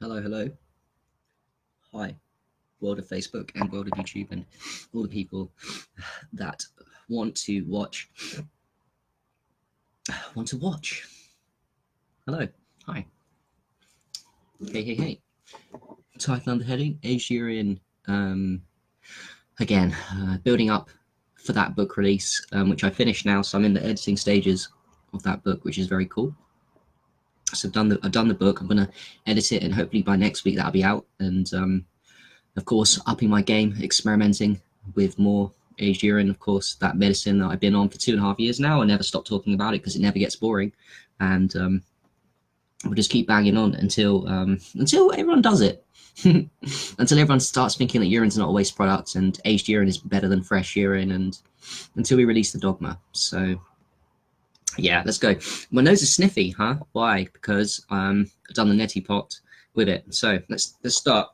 Hello, hello. Hi, world of Facebook and world of YouTube and all the people that want to watch. Hello, hi. Hey. Title under heading, Aged Urine. Again, building up for that book release, which I finished now, so I'm in the editing stages of that book, which is very cool. So I've done the book. I'm gonna edit it, and hopefully by next week that'll be out. And of course, upping my game, experimenting with more aged urine. Of course, that medicine that I've been on for 2.5 years now. I never stop talking about it because it never gets boring, and we'll just keep banging on until everyone does it. Until everyone starts thinking that urine's not a waste product and aged urine is better than fresh urine, and until we release the dogma. So yeah, let's go. My nose is sniffy, huh? Why? Because I've done the Neti pot with it. So let's start.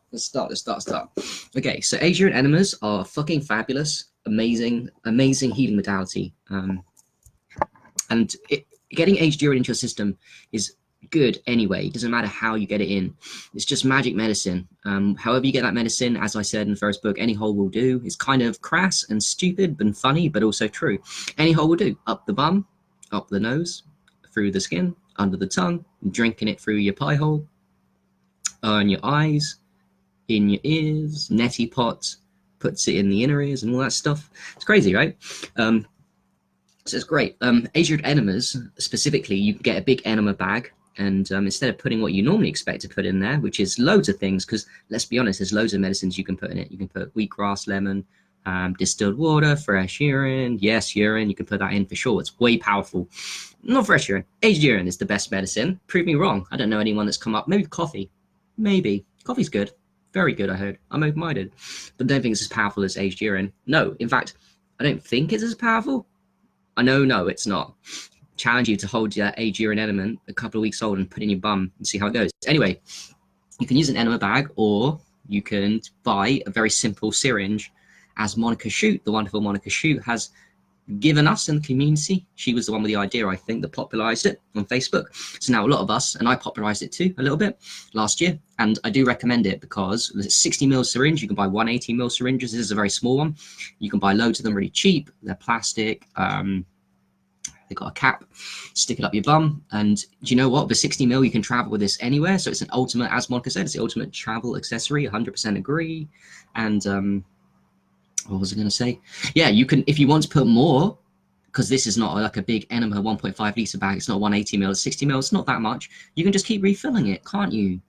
Okay, so aged urine enemas are fucking fabulous, amazing healing modality. And getting aged urine into your system is good anyway. It doesn't matter how you get it in. It's just magic medicine. However you get that medicine, as I said in the first book, any hole will do. It's kind of crass and stupid and funny, but also true. Any hole will do. Up the bum, up the nose, through the skin, under the tongue, drinking it through your pie hole, on your eyes, in your ears. Neti pot puts it in the inner ears and all that stuff. It's crazy, right? So it's great. Aged enemas, specifically, you can get a big enema bag, and instead of putting what you normally expect to put in there, which is loads of things, because let's be honest, there's loads of medicines you can put in it. You can put wheatgrass, lemon, distilled water, fresh urine. Yes, urine, you can put that in for sure. It's way powerful. Not fresh urine. Aged urine is the best medicine. Prove me wrong. I don't know anyone that's come up. Maybe coffee. Maybe. Coffee's good. Very good, I heard. I'm open-minded. But I don't think it's as powerful as aged urine. No, in fact, I don't think it's as powerful. I know, no, it's not. Challenge you to hold your aged urine element a couple of weeks old and put in your bum and see how it goes. Anyway, you can use an enema bag, or you can buy a very simple syringe, as Monica Shute, the wonderful Monica Shute, has given us in the community. She was the one with the idea, I think, that popularized it on Facebook. So now a lot of us, and I popularized it too a little bit last year, and I do recommend it because it's 60 ml syringe. You can buy 180 ml syringes. This is a very small one. You can buy loads of them really cheap. They're plastic. They've got a cap. Stick it up your bum, and do you know what? The 60 ml, you can travel with this anywhere. So it's an ultimate, as Monica said, it's the ultimate travel accessory. 100% agree. And what was I going to say? Yeah, you can, if you want to put more, because this is not like a big Enema 1.5 litre bag. It's not 180 ml, 60 ml. It's not that much. You can just keep refilling it, can't you?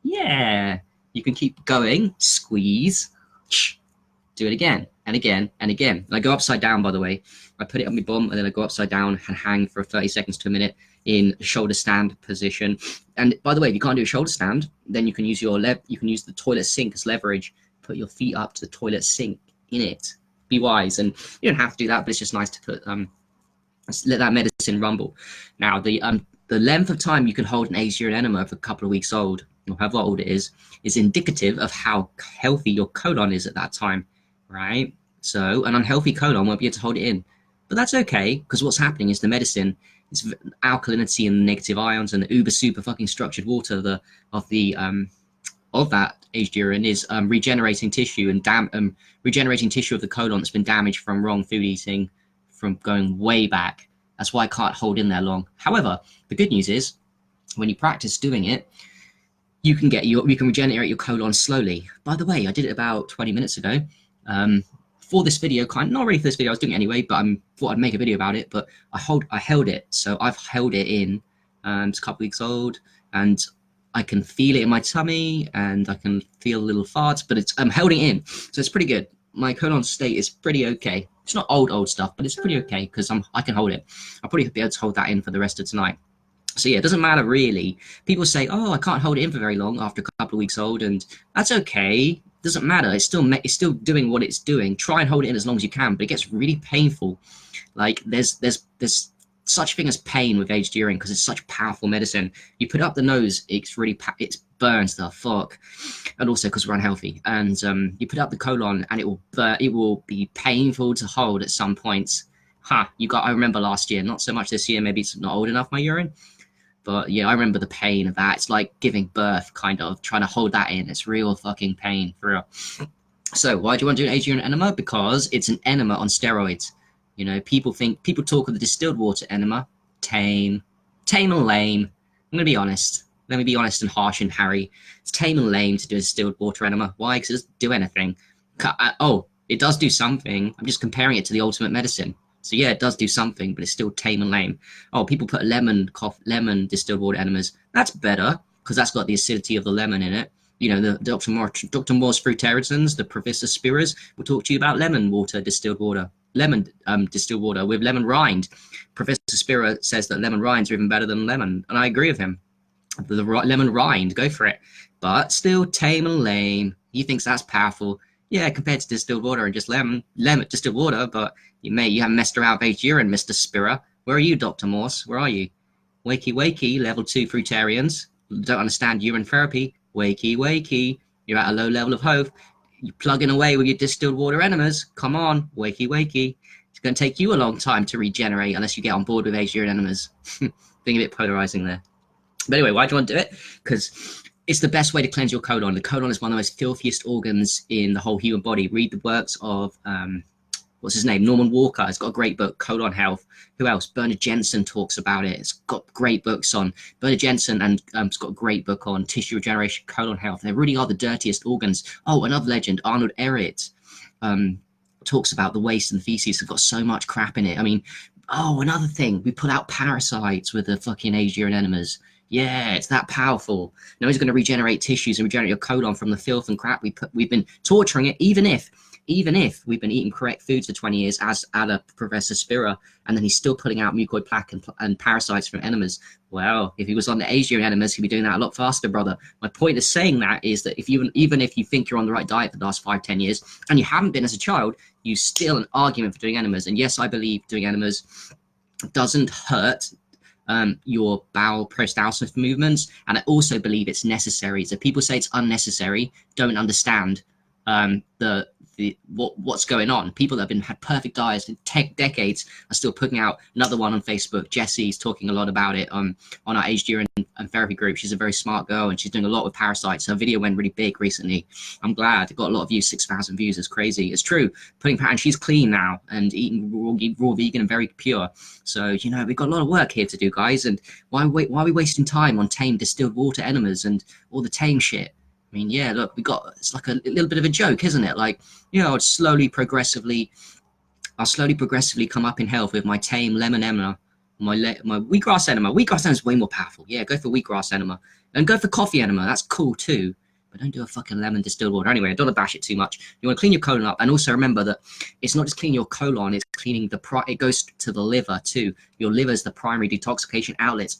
Yeah. You can keep going, squeeze, do it again and again and again. And I go upside down, by the way. I put it on my bum, and then I go upside down and hang for 30 seconds to a minute in shoulder stand position. And by the way, if you can't do a shoulder stand, then you can use you can use the toilet sink as leverage. Put your feet up to the toilet sink in it. Be wise, and you don't have to do that, but it's just nice to put let that medicine rumble. Now the length of time you can hold an aged urine enema for a couple of weeks old, or however old it is indicative of how healthy your colon is at that time, right? So an unhealthy colon won't be able to hold it in, but that's okay, because what's happening is the medicine, it's alkalinity and negative ions and the uber super fucking structured water of that aged urine is regenerating tissue and regenerating tissue of the colon that's been damaged from wrong food eating, from going way back. That's why I can't hold in there long. However, the good news is, when you practice doing it, you can regenerate your colon slowly. By the way, I did it about 20 minutes ago. For this video, not really for this video, I was doing it anyway, but I thought I'd make a video about it. But I held it, so I've held it in. It's a couple weeks old, and I can feel it in my tummy, and I can feel little farts, but I'm holding it in, so it's pretty good. My colon state is pretty okay. It's not old stuff, but it's pretty okay because I can hold it. I'll probably be able to hold that in for the rest of tonight. So yeah, it doesn't matter really. People say, oh, I can't hold it in for very long after a couple of weeks old, and that's okay. It doesn't matter. It's still doing what it's doing. Try and hold it in as long as you can, but it gets really painful. Like there's such thing as pain with aged urine because it's such powerful medicine. You put it up the nose, it burns the fuck, and also because we're unhealthy. And you put it up the colon, and it will be painful to hold at some points. I remember last year, not so much this year. Maybe it's not old enough, my urine. But yeah, I remember the pain of that. It's like giving birth, kind of trying to hold that in. It's real fucking pain, for real. So why do you want to do an age urine enema? Because it's an enema on steroids. You know, people talk of the distilled water enema, tame and lame. I'm gonna be honest. Let me be honest and harsh and Harry. It's tame and lame to do a distilled water enema. Why? Because it doesn't do anything. It does do something. I'm just comparing it to the ultimate medicine. So yeah, it does do something, but it's still tame and lame. Oh, people put lemon distilled water enemas. That's better because that's got the acidity of the lemon in it. You know, the Dr. Moore's fruitarians, the Professor Spiras will talk to you about lemon distilled water with lemon rind. Professor Spira says that lemon rinds are even better than lemon, and I agree with him. The lemon rind, go for it. But still tame and lame. He thinks that's powerful. Yeah, compared to distilled water and just lemon distilled water, but you haven't messed around with aged urine, Mr. Spira. Where are you, Dr. Morse? Where are you? Wakey, level 2 fruitarians. Don't understand urine therapy. Wakey. You're at a low level of hope. You're plugging away with your distilled water enemas. Come on, wakey. It's going to take you a long time to regenerate unless you get on board with aged urine enemas. Being a bit polarizing there. But anyway, why do you want to do it? Because it's the best way to cleanse your colon. The colon is one of the most filthiest organs in the whole human body. Read the works of, what's his name? Norman Walker. It's got a great book, Colon Health. Who else? Bernard Jensen talks about it. It's got great books on Bernard Jensen, and it's got a great book on tissue regeneration, colon health. They really are the dirtiest organs. Oh, another legend, Arnold Ehret, talks about the waste and feces have got so much crap in it. I mean, another thing, we put out parasites with the fucking aged urine enemas. Yeah, it's that powerful. No one's going to regenerate tissues and regenerate your colon from the filth and crap we've been torturing it, even if we've been eating correct foods for 20 years, as Professor Spira, and then he's still putting out mucoid plaque and parasites from enemas. Well, if he was on the aged urine enemas, he'd be doing that a lot faster, brother. My point of saying that is that even if you think you're on the right diet for the last 5-10 years, and you haven't been as a child, you still an argument for doing enemas. And yes, I believe doing enemas doesn't hurt your bowel peristalsis movements, and I also believe it's necessary. So people say it's unnecessary, don't understand what's going on. People that have had perfect diets in decades are still putting out. Another one on Facebook, Jessie's talking a lot about it on our aged urine and therapy group. She's a very smart girl and she's doing a lot with parasites. Her video went really big recently. I'm glad it got a lot of views. 6,000 views is crazy. It's true. And she's clean now and eating raw vegan and very pure. So you know, we've got a lot of work here to do, guys. And why are we wasting time on tame distilled water enemas and all the tame shit? I mean, yeah, look, it's like a little bit of a joke, isn't it? Like, you know, I'll slowly progressively come up in health with my tame lemon enema, my wheatgrass enema. Wheatgrass enema is way more powerful. Yeah, go for wheatgrass enema and go for coffee enema. That's cool too. But don't do a fucking lemon distilled water. Anyway, I don't want to bash it too much. You want to clean your colon up, and also remember that it's not just cleaning your colon; it's cleaning it goes to the liver too. Your liver is the primary detoxification outlet. It's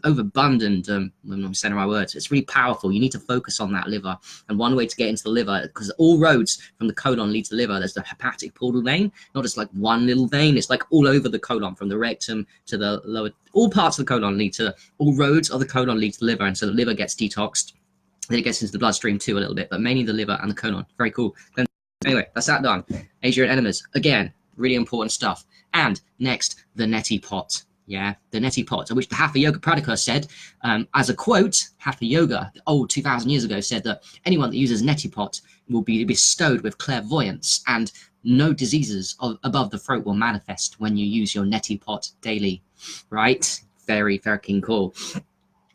overabundant. I'm saying my words. It's really powerful. You need to focus on that liver. And one way to get into the liver, because all roads from the colon lead to the liver. There's the hepatic portal vein, not just like one little vein. It's like all over the colon, from the rectum to the lower. All parts of the colon lead to. All roads of the colon lead to the liver, and so the liver gets detoxed. Then it gets into the bloodstream too a little bit, but mainly the liver and the colon. Very cool. Then, anyway, that's that done. Aged urine enemas. Again, really important stuff. And next, the Neti pot. Yeah, the Neti pot, which the Hatha Yoga Pradipika said, as a quote, Hatha Yoga, old 2,000 years ago, said that anyone that uses Neti pot will be bestowed with clairvoyance, and no diseases above the throat will manifest when you use your Neti pot daily. Right? Very, very cool.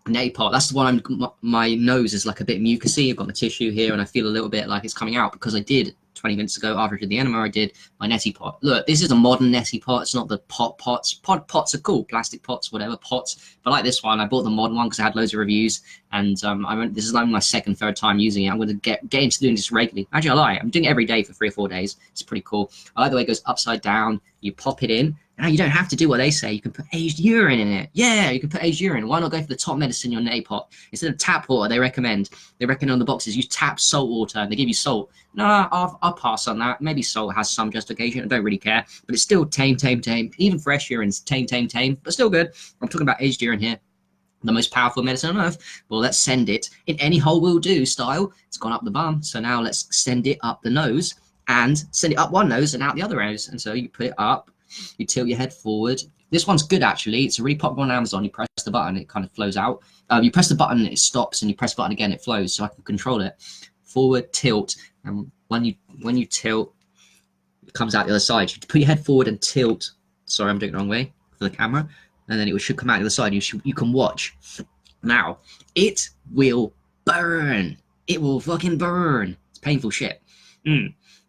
Neti pot, that's the one my nose is like a bit mucousy. I've got my tissue here and I feel a little bit like it's coming out because I did 20 minutes ago after I did the enema, I did my Neti pot. Look, this is a modern Neti pot. It's not the pots. Pots are cool, plastic pots, whatever pots. But like this one, I bought the modern one because I had loads of reviews, and this is like my third time using it. I'm going to get into doing this regularly. Actually, I lie. I'm doing it every day for 3 or 4 days. It's pretty cool. I like the way it goes upside down. You pop it in. Now, you don't have to do what they say. You can put aged urine in it. Yeah, you can put aged urine. Why not go for the top medicine, your Neti pot? Instead of tap water, they recommend on the boxes, use tap salt water, and they give you salt. No, I'll pass on that. Maybe salt has some justification. I don't really care. But it's still tame. Even fresh urine's tame. But still good. I'm talking about aged urine here. The most powerful medicine on earth. Well, let's send it in any hole will do style. It's gone up the bum. So now let's send it up the nose and send it up one nose and out the other nose. And so you put it up. You tilt your head forward, This one's good, actually. It's a really popular on Amazon. You press the button, it kind of flows out. You press the button, it stops, and you press the button again, it flows. So I can control it. Forward, tilt, and when you tilt, it comes out the other side. You put your head forward and tilt. Sorry, I'm doing it the wrong way for the camera. And then it should come out the other side. You can watch. Now, it will burn. It will fucking burn. It's painful shit.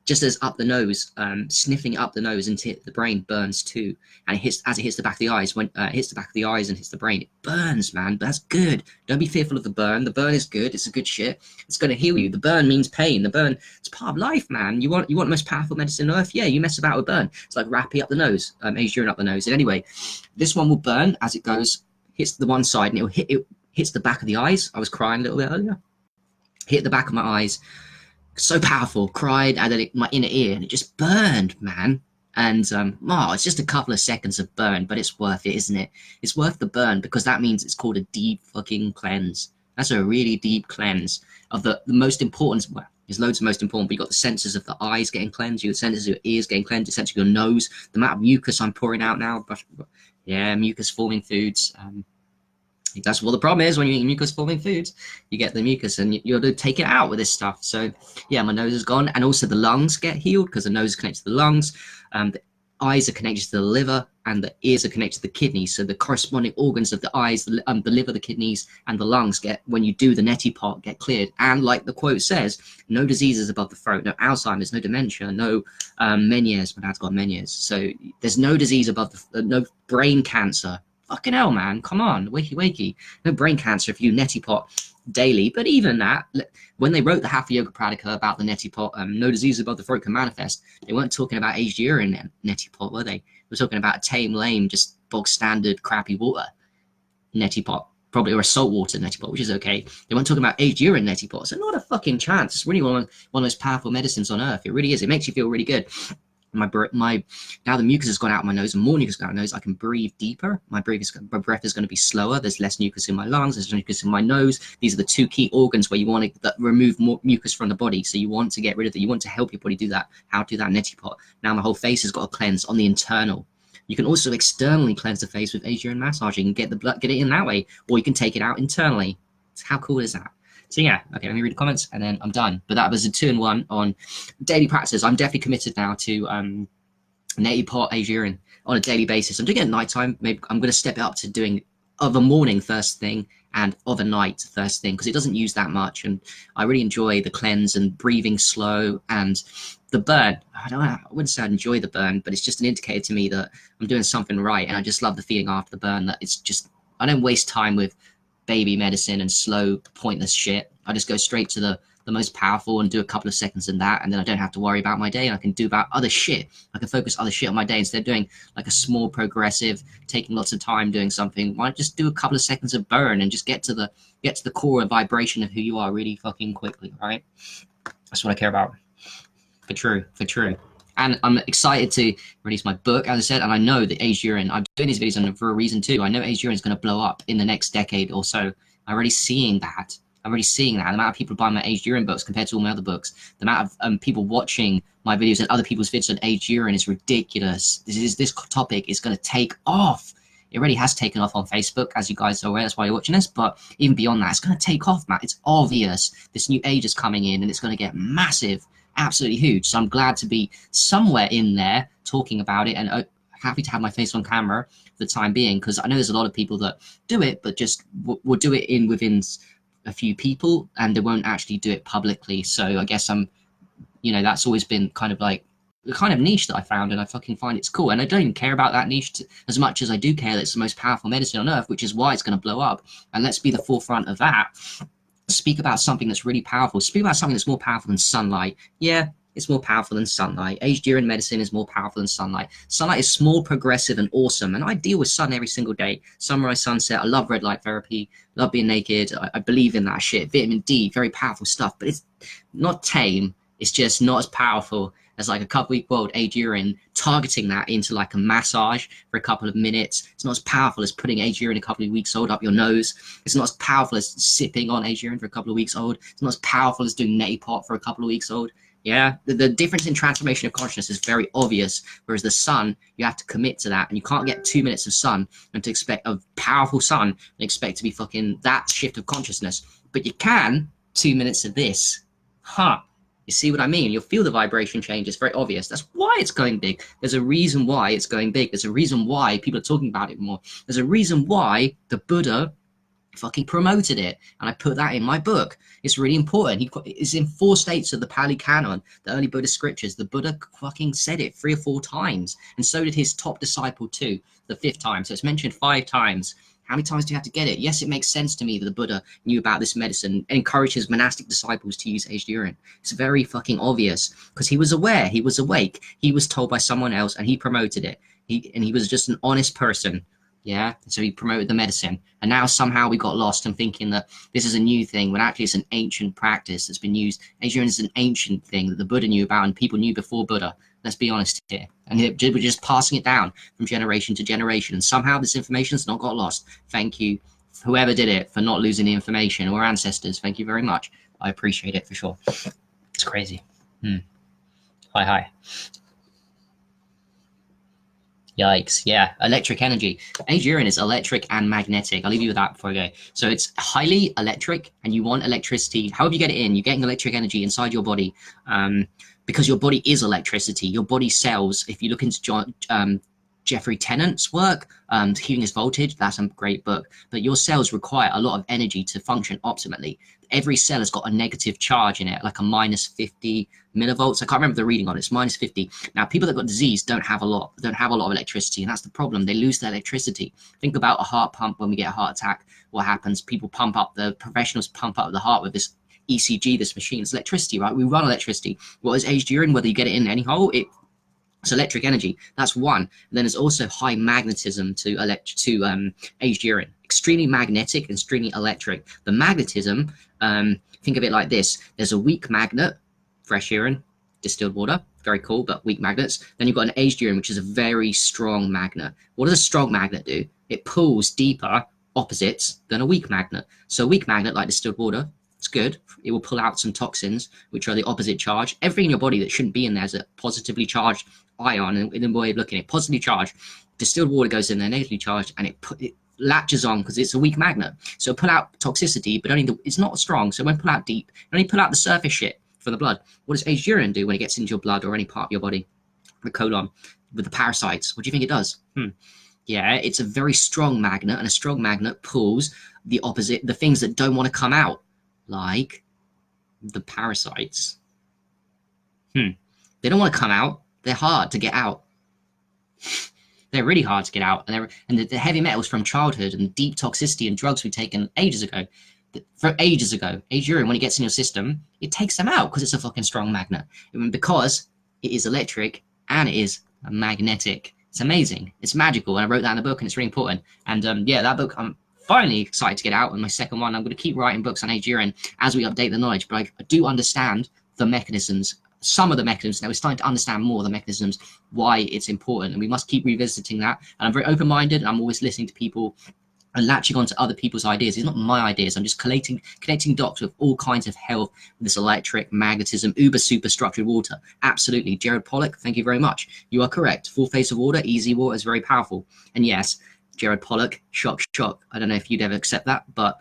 Just as up the nose, sniffing up the nose until the brain burns too. And as it hits the back of the eyes, when it hits the back of the eyes and hits the brain, it burns, man. But that's good. Don't be fearful of the burn. The burn is good. It's a good shit. It's going to heal you. The burn means pain. The burn, it's part of life, man. You want the most powerful medicine on earth? Yeah, you mess about with burn. It's like rappy up the nose, aged urine up the nose. And anyway, this one will burn as it goes, hits the one side, and it hits the back of the eyes. I was crying a little bit earlier. Hit the back of my eyes. So powerful, cried, and then my inner ear, and it just burned, man. And it's just a couple of seconds of burn, but it's worth it, isn't it? It's worth the burn because that means it's called a deep fucking cleanse. That's a really deep cleanse of the most important. Well, there's loads of most important, but you got the senses of the eyes getting cleansed, your senses of your ears getting cleansed, the sense of your nose, the amount of mucus I'm pouring out now. Yeah, mucus forming foods. That's what the problem is when you eat mucus-forming foods. You get the mucus, and you got to take it out with this stuff. So, yeah, my nose is gone, and also the lungs get healed because the nose is connected to the lungs. The eyes are connected to the liver, and the ears are connected to the kidneys. So the corresponding organs of the eyes, the liver, the kidneys, and the lungs when you do the neti pot, get cleared. And like the quote says, no diseases above the throat, no Alzheimer's, no dementia, no Meniere's. My dad's got Meniere's. So there's no disease above no brain cancer. Fucking hell, man. Come on. Wakey. No brain cancer if you neti pot daily. But even that, when they wrote the Hatha Yoga Pradika about the neti pot, no disease above the throat can manifest, they weren't talking about aged urine neti pot, were they? They were talking about a tame, lame, just bog standard, crappy water neti pot. Probably, or a saltwater neti pot, which is okay. They weren't talking about aged urine neti pot. So not a fucking chance. It's really one of the most powerful medicines on earth. It really is. It makes you feel really good. Now the mucus has gone out of my nose and more mucus has gone out of my nose. I can breathe deeper. My breath is going to be slower. There's less mucus in my lungs. There's mucus in my nose. These are the two key organs where you want to remove more mucus from the body. So you want to get rid of it. You want to help your body do that. How to do that neti pot. Now my whole face has got a cleanse on the internal. You can also externally cleanse the face with aged urine massaging and get the blood, get it in that way, or you can take it out internally. So how cool is that? So yeah, okay, let me read the comments and then I'm done. But that was a 2-in-1 on daily practices. I'm definitely committed now to neti pot, aged urine on a daily basis. I'm doing it at nighttime. Maybe I'm going to step it up to doing of a morning first thing and of a night first thing because it doesn't use that much. And I really enjoy the cleanse and breathing slow and the burn. I wouldn't say I enjoy the burn, but it's just an indicator to me that I'm doing something right. And I just love the feeling after the burn that it's just, I don't waste time with baby medicine and slow, pointless shit. I just go straight to the most powerful and do a couple of seconds in that, and then I don't have to worry about my day, and I can do about other shit. I can focus other shit on my day instead of doing like a small progressive, taking lots of time doing something. Why not just do a couple of seconds of burn and just get to the core and vibration of who you are really fucking quickly, right? That's what I care about. For true. And I'm excited to release my book, as I said, and I know that aged urine, I'm doing these videos for a reason too. I know aged urine is going to blow up in the next decade or so. I'm already seeing that. The amount of people buying my aged urine books compared to all my other books, the amount of people watching my videos and other people's videos on aged urine is ridiculous. This topic is going to take off. It already has taken off on Facebook, as you guys are aware. That's why you're watching this. But even beyond that, it's going to take off, man. It's obvious. This new age is coming in, and it's going to get massive. Absolutely huge. So I'm glad to be somewhere in there talking about it and happy to have my face on camera for the time being, because I know there's a lot of people that do it but just will do it within a few people and they won't actually do it publicly. So I guess that's always been kind of like the kind of niche that I found, and I fucking find it's cool. And I don't even care about that niche as much as I do care that it's the most powerful medicine on earth, which is why it's going to blow up. And let's be the forefront of that. Speak about something that's really powerful. Speak about something that's more powerful than sunlight. Yeah, it's more powerful than sunlight. Aged urine medicine is more powerful than sunlight. Sunlight is small, progressive, and awesome. And I deal with sun every single day. Sunrise, sunset. I love red light therapy. Love being naked. I believe in that shit. Vitamin D, very powerful stuff. But it's not tame. It's just not as powerful as like a couple-week-old aged urine, targeting that into like a massage for a couple of minutes. It's not as powerful as putting aged urine a couple of weeks old up your nose. It's not as powerful as sipping on aged urine for a couple of weeks old. It's not as powerful as doing neti pot for a couple of weeks old. Yeah, the difference in transformation of consciousness is very obvious. Whereas the sun, you have to commit to that, and you can't get 2 minutes of sun and to expect a powerful sun and expect to be fucking that shift of consciousness. But you can 2 minutes of this, huh? You see what I mean? You'll feel the vibration change. It's very obvious. That's why it's going big. There's a reason why it's going big. There's a reason why people are talking about it more. There's a reason why the Buddha fucking promoted it, and I put that in my book. It's really important. It's in 4 states of the Pali Canon, the early Buddhist scriptures. The Buddha fucking said it 3 or 4 times, and so did his top disciple too, the 5th time. So it's mentioned 5 times. How many times do you have to get it? Yes, it makes sense to me that the Buddha knew about this medicine and encouraged his monastic disciples to use aged urine. It's very fucking obvious because he was aware, he was awake, he was told by someone else, and he promoted it. He was just an honest person. Yeah, so he promoted the medicine, and now somehow we got lost in thinking that this is a new thing when actually it's an ancient practice that's been used. Aged urine is an ancient thing that the Buddha knew about and people knew before Buddha. Let's be honest here. And we're just passing it down from generation to generation, and somehow this information has not got lost. Thank you, whoever did it, for not losing the information, or ancestors. Thank you very much. I appreciate it for sure. It's crazy. Hi. Yikes. Yeah. Electric energy. Aged urine is electric and magnetic. I'll leave you with that before I go. So it's highly electric, and you want electricity. However you get it in, you're getting electric energy inside your body, because your body is electricity. Your body cells, if you look into Jeffrey Tennant's work, Healing is Voltage, that's a great book. But your cells require a lot of energy to function optimally. Every cell has got a negative charge in it, like a minus 50 millivolts. I can't remember the reading on it. It's minus 50. Now, people that got disease don't have a lot of electricity, and that's the problem. They lose their electricity. Think about a heart pump when we get a heart attack. What happens? The professionals pump up the heart with this ECG, this machine. It's electricity, right? We run electricity. What is aged urine? Whether you get it in any hole, it's electric energy. That's one. And then there's also high magnetism to aged urine. Extremely magnetic and extremely electric. The magnetism, think of it like this. There's a weak magnet, fresh urine, distilled water, very cool, but weak magnets. Then you've got an aged urine, which is a very strong magnet. What does a strong magnet do? It pulls deeper opposites than a weak magnet. So a weak magnet, like distilled water, it's good. It will pull out some toxins, which are the opposite charge. Everything in your body that shouldn't be in there is a positively charged ion, in the way of looking at it, positively charged. Distilled water goes in there, negatively charged, and it latches on because it's a weak magnet. So pull out toxicity, but it's not strong. So when pull out deep, only pull out the surface shit from the blood. What does aged urine do when it gets into your blood or any part of your body? The colon, with the parasites. What do you think it does? Yeah, it's a very strong magnet, and a strong magnet pulls the opposite, the things that don't want to come out, like the parasites. They don't want to come out. They're hard to get out. They're really hard to get out, and the heavy metals from childhood and deep toxicity and drugs we've taken ages ago. Aged urine, when it gets in your system, it takes them out because it's a fucking strong magnet. Because it is electric and it is magnetic. It's amazing. It's magical, and I wrote that in the book, and it's really important. And yeah, that book I'm finally excited to get out. And my second one, I'm going to keep writing books on aged urine as we update the knowledge. But I do understand the mechanisms. Some of the mechanisms. Now we're starting to understand more of the mechanisms, why it's important, and we must keep revisiting that. And I'm very open-minded, and I'm always listening to people and latching onto other people's ideas. It's not my ideas. I'm just connecting dots with all kinds of health, with this electric, magnetism, super structured water. Absolutely. Jared Pollock, thank you very much. You are correct. Full face of water, easy water is very powerful. And yes, Jared Pollock, shock. I don't know if you'd ever accept that, but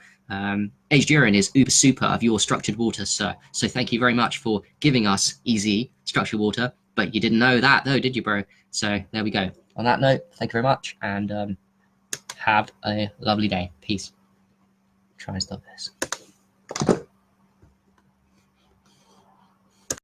aged urine is super of your structured water, sir. So thank you very much for giving us easy structured water. But you didn't know that though, did you, bro? So there we go. On that note, thank you very much, and have a lovely day. Peace. Try and stop this.